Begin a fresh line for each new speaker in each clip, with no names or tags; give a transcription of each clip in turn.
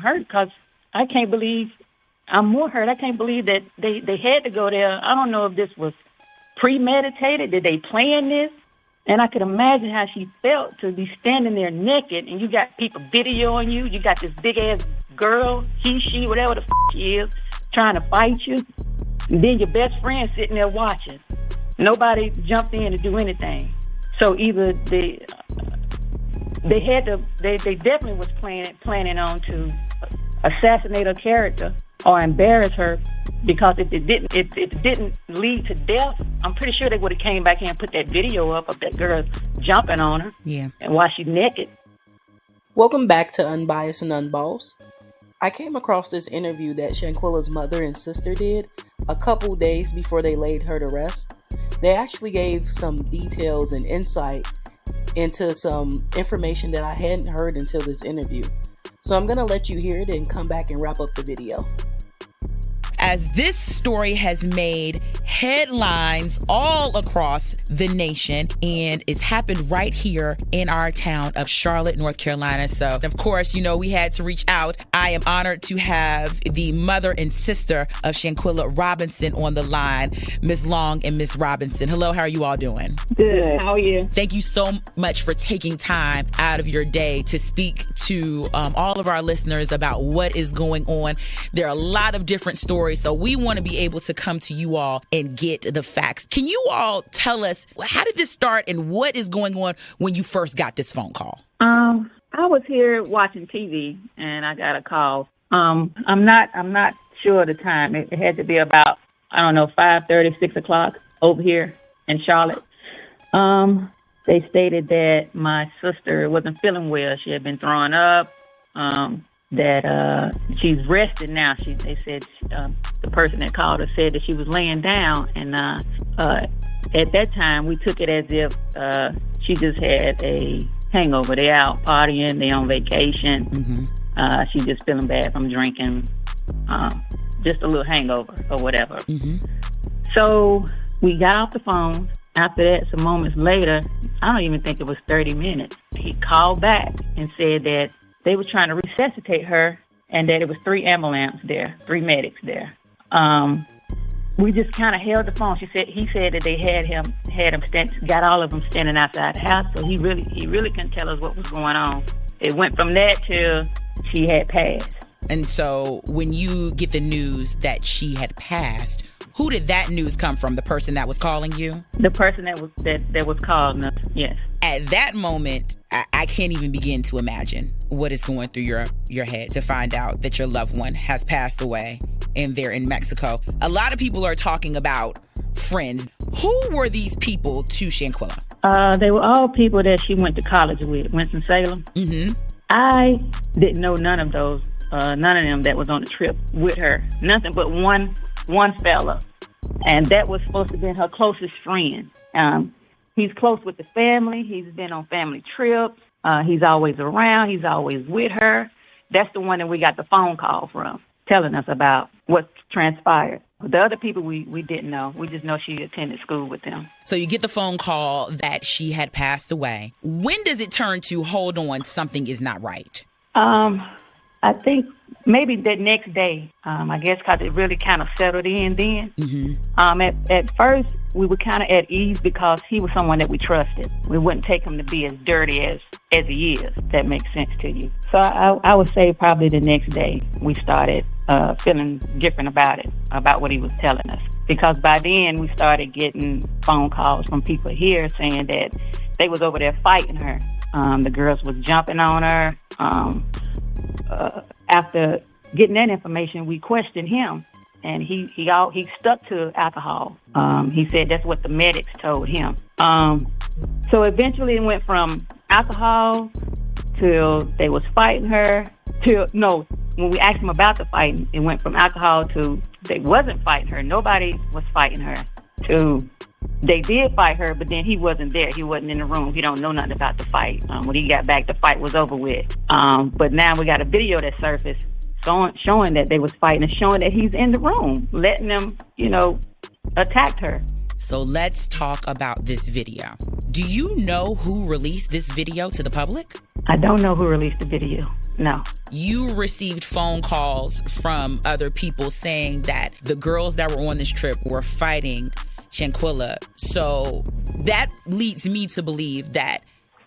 hurt because I can't believe, I'm more hurt. I can't believe that they had to go there. I don't know if this was premeditated. Did they plan this? And I could imagine how she felt to be standing there naked, and you got people videoing you. You got this big-ass girl, she, whatever the she is, trying to fight you. And then your best friend sitting there watching. Nobody jumped in to do anything. So either they definitely was planning on to assassinate her character or embarrass her, because if it didn't lead to death, I'm pretty sure they would have came back here and put that video up of that girl jumping on her.
Yeah.
And while she's naked.
Welcome back to Unbiased and Unbossed. I came across this interview that Shanquilla's mother and sister did a couple days before they laid her to rest. They actually gave some details and insight into some information that I hadn't heard until this interview. So I'm going to let you hear it and come back and wrap up the video.
As this story has made headlines all across the nation, and it's happened right here in our town of Charlotte, North Carolina. So, of course, you know, we had to reach out. I am honored to have the mother and sister of Shanquella Robinson on the line, Ms. Long and Ms. Robinson. Hello, how are you all doing?
Good. How are you?
Thank you so much for taking time out of your day to speak to all of our listeners about what is going on. There are a lot of different stories, so we want to be able to come to you all and get the facts. Can you all tell us, how did this start and what is going on when you first got this phone call?
I was here watching TV and I got a call. I'm not sure of the time. It had to be about, 5:30, 6 o'clock over here in Charlotte. They stated that my sister wasn't feeling well. She had been throwing up. That she's rested now. They said the person that called her said that she was laying down, and at that time we took it as if she just had a hangover. They out partying, they on vacation. Mm-hmm. She's just feeling bad from drinking, just a little hangover or whatever. Mm-hmm. So we got off the phone. After that, some moments later, I don't even think it was 30 minutes, he called back and said that they were trying to resuscitate her and that it was 3 medics there. We just kind of held the phone. He said that they had him got all of them standing outside the house, so he really couldn't tell us what was going on. It went from that till she had passed.
And so when you get the news that she had passed, who did that news come from? The person that was calling you?
The person that was calling us, yes.
At that moment, I can't even begin to imagine what is going through your head to find out that your loved one has passed away and they're in Mexico. A lot of people are talking about friends. Who were these people to Shanquella?
They were all people that she went to college with, Winston-Salem. Mm-hmm. I didn't know none of those, none of them that was on the trip with her. Nothing but one fella, and that was supposed to be her closest friend. He's close with the family. He's been on family trips. He's always around. He's always with her. That's the one that we got the phone call from, telling us about what transpired. The other people we didn't know. We just know she attended school with them.
So you get the phone call that she had passed away. When does it turn to, hold on, something is not right?
I think maybe that next day, I guess, because it really kind of settled in then. Mm-hmm. At first, we were kind of at ease because he was someone that we trusted. We wouldn't take him to be as dirty as he is, if that makes sense to you. So I would say probably the next day we started feeling different about it, about what he was telling us. Because by then we started getting phone calls from people here saying that they was over there fighting her. The girls was jumping on her. After getting that information, we questioned him, and he stuck to alcohol. He said that's what the medics told him. So eventually it went from alcohol till they was fighting her. When we asked him about the fighting, it went from alcohol to they wasn't fighting her. Nobody was fighting her. To they did fight her, but then he wasn't there. He wasn't in the room. He don't know nothing about the fight. When he got back, the fight was over with. But now we got a video that surfaced showing that they was fighting and showing that he's in the room, letting them, attack her.
So let's talk about this video. Do you know who released this video to the public?
I don't know who released the video. No.
You received phone calls from other people saying that the girls that were on this trip were fighting Shanquella. So that leads me to believe that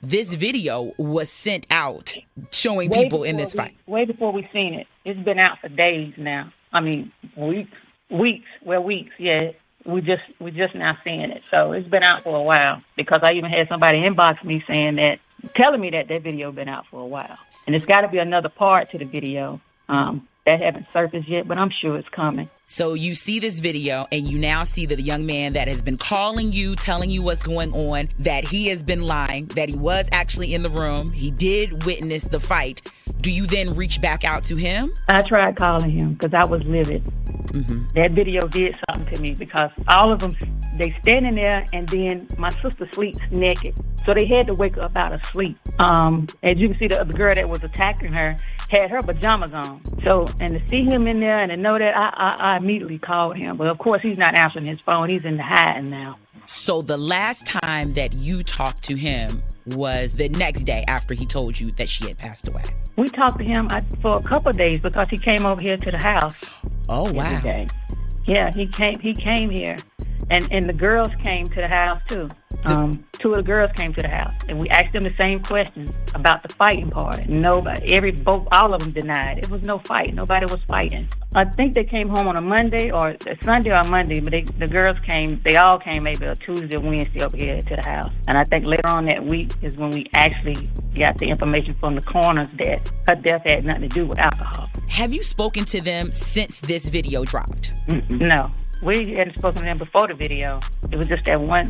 this video was sent out showing people in this fight.
Way before we seen it. It's been out for days now. I mean, weeks. Well, weeks, yeah. We just now seeing it. So it's been out for a while, because I even had somebody inbox me saying that, telling me that video been out for a while. And it's got to be another part to the video that haven't surfaced yet, but I'm sure it's coming.
So you see this video and you now see that the young man that has been calling you, telling you what's going on, that he has been lying, that he was actually in the room, he did witness the fight. Do you then reach back out to him?
I tried calling him because I was livid.
Mm-hmm.
That video did something to me, because all of them, they standing there, and then my sister sleeps naked. So they had to wake her up out of sleep. As you can see, the girl that was attacking her had her pajamas on. So, and to see him in there and to know that, I immediately called him. But of course, he's not answering his phone. He's in the hiding now.
So the last time that you talked to him was the next day after he told you that she had passed away?
We talked to him for a couple of days, because he came over here to the house.
Oh, wow.
Every day. Yeah, he came here. And the girls came to the house, too. Two of the girls came to the house, and we asked them the same questions about the fighting part. Nobody, all of them denied. It was no fight. Nobody was fighting. I think they came home on a Monday or a Sunday or Monday, but the girls came. They all came maybe a Tuesday or Wednesday over here to the house. And I think later on that week is when we actually got the information from the coroners that her death had nothing to do with alcohol.
Have you spoken to them since this video dropped?
No. We hadn't spoken to them before the video. It was just that one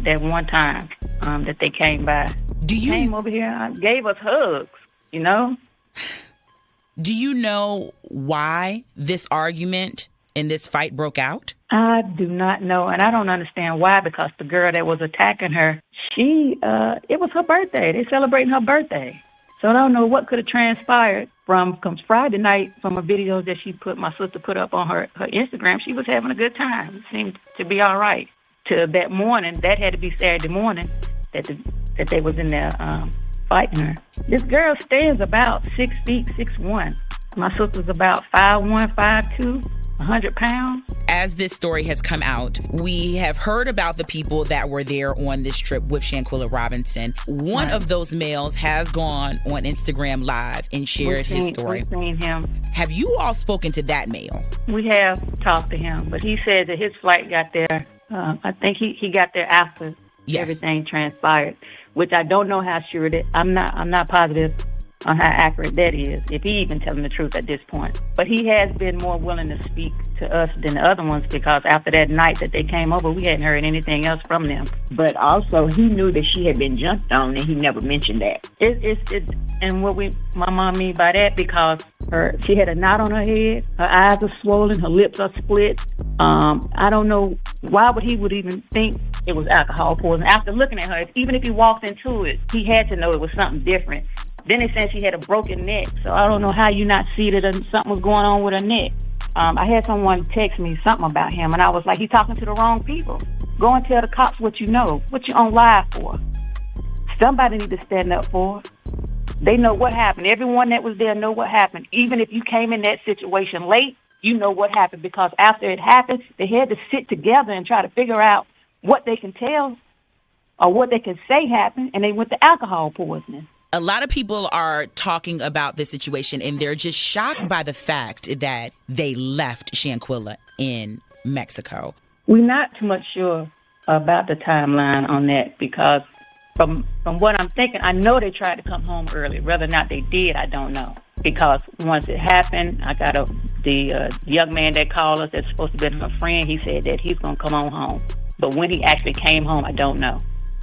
time that they came by. Came over here, gave us hugs, you know?
Do you know why this argument and this fight broke out?
I do not know, and I don't understand why, because the girl that was attacking her, it was her birthday. They're celebrating her birthday. So I don't know what could have transpired from Friday night, from a video that my sister put up on her Instagram. She was having a good time. It seemed to be all right. To that morning, that had to be Saturday morning, that they was in there fighting her. This girl stands about 6 feet, 6'1". My sister's about 5'1", 5'2". 100 pounds.
As this story has come out, we have heard about the people that were there on this trip with Shanquella Robinson. One of those males has gone on Instagram Live and shared his story.
We've seen him.
Have you all spoken to that male?
We have talked to him, but he said that his flight got there. I think he got there after everything transpired, which I don't know how sure it is. I'm not positive on how accurate that is, if he even telling the truth at this point. But he has been more willing to speak to us than the other ones, because after that night that they came over, we hadn't heard anything else from them.
But also, he knew that she had been jumped on, and he never mentioned that.
And what my mom mean by that, because she had a knot on her head, her eyes are swollen, her lips are split. I don't know why he would even think it was alcohol poisoning. After looking at her, even if he walked into it, he had to know it was something different. Then they said she had a broken neck, so I don't know how you not see that something was going on with her neck. I had someone text me something about him, and I was like, he's talking to the wrong people. Go and tell the cops what you know, what you on live for. Somebody need to stand up for it. They know what happened. Everyone that was there know what happened. Even if you came in that situation late, you know what happened, because after it happened, they had to sit together and try to figure out what they can tell or what they can say happened, and they went to alcohol poisoning.
A lot of people are talking about this situation, and they're just shocked by the fact that they left Shanquella in Mexico.
We're not too much sure about the timeline on that, because from what I'm thinking, I know they tried to come home early. Whether or not they did, I don't know. Because once it happened, I got the young man that called us that's supposed to be her friend. He said that he's going to come on home. But when he actually came home, I don't know.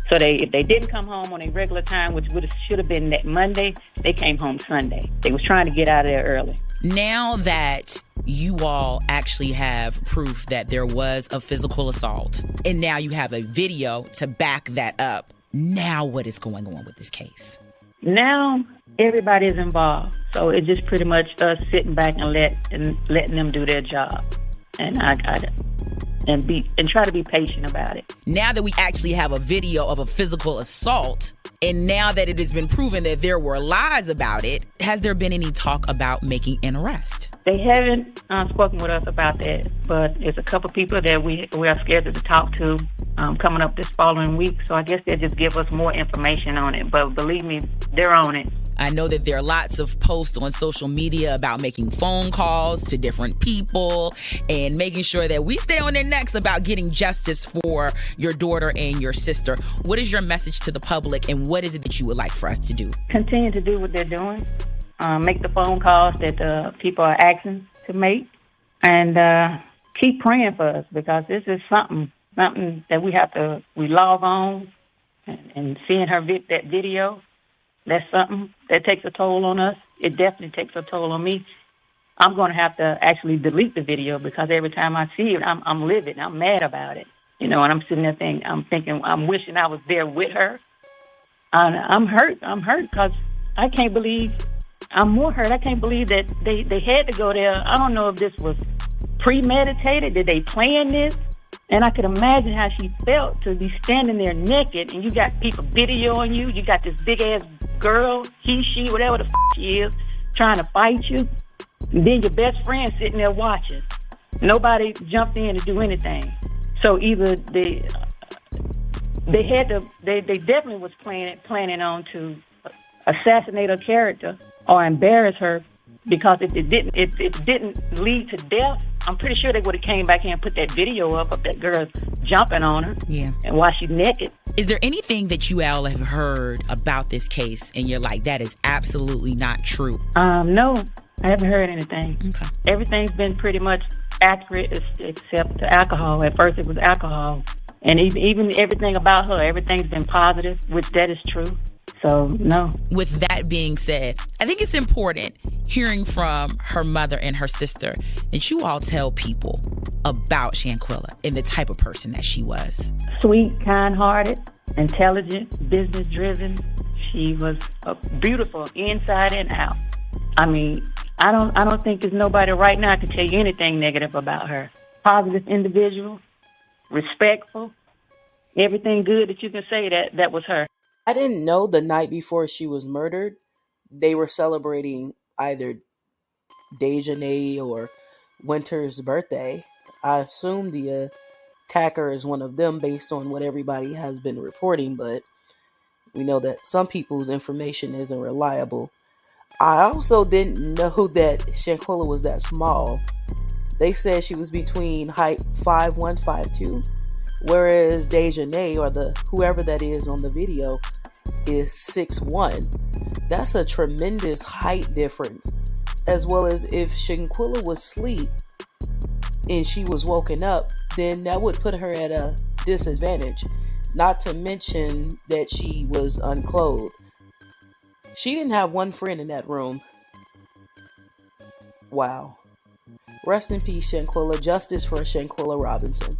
So if they didn't come home on a regular time, which should have been that Monday, they came home Sunday. They was trying to get out of there early.
Now that you all actually have proof that there was a physical assault, and now you have a video to back that up, now what is going on with this case?
Now everybody is involved. So it's just pretty much us sitting back and letting them do their job. And and try to be patient about it.
Now that we actually have a video of a physical assault, And now that it has been proven that there were lies about it, has there been any talk about making an arrest?
They haven't spoken with us about that, but it's a couple people that we are scheduled to talk to coming up this following week. So I guess they'll just give us more information on it. But believe me, they're on it.
I know that there are lots of posts on social media about making phone calls to different people and making sure that we stay on their necks about getting justice for your daughter and your sister. What is your message to the public, and what is it that you would like for us to do? Continue
to do what they're doing. Make the phone calls that the people are asking to make, and keep praying for us, because this is something that we log on and seeing that video. That's something that takes a toll on us. It definitely takes a toll on me. I'm going to have to actually delete the video, because every time I see it, I'm livid. I'm mad about it. And I'm sitting there thinking, I'm wishing I was there with her. I'm hurt. I'm hurt because I can't believe. I'm more hurt. I can't believe that they had to go there. I don't know if this was premeditated. Did they plan this? And I could imagine how she felt to be standing there naked, and you got people videoing you. You got this big-ass girl, she, whatever the she is, trying to fight you. And then your best friend sitting there watching. Nobody jumped in to do anything. So either they definitely was planning on to assassinate her character or embarrass her, because if it didn't lead to death, I'm pretty sure they would have came back here and put that video up of that girl jumping on her.
Yeah.
And while she's naked.
Is there anything that you all have heard about this case and you're like, that is absolutely not true?
No, I haven't heard anything.
Okay.
Everything's been pretty much accurate except the alcohol. At first it was alcohol. And even everything about her, everything's been positive, which that is true. So, no.
With that being said, I think it's important hearing from her mother and her sister that you all tell people about Shanquella and the type of person that she was.
Sweet, kind-hearted, intelligent, business-driven. She was beautiful inside and out. I mean, I don't think there's nobody right now can tell you anything negative about her. Positive individual, respectful, everything good that you can say that was her.
I didn't know the night before she was murdered, they were celebrating either Dejahnae or Winter's birthday. I assume the attacker is one of them based on what everybody has been reporting, but we know that some people's information isn't reliable. I also didn't know that Shanquella was that small. They said she was between height 5'1", 5'2", whereas Dejahnae, or whoever that is on the video, is 6'1". That's a tremendous height difference. As well as if Shanquella was asleep and she was woken up, then that would put her at a disadvantage. Not to mention that she was unclothed. She didn't have one friend in that room. Wow. Rest in peace, Shanquella. Justice for Shanquella Robinson.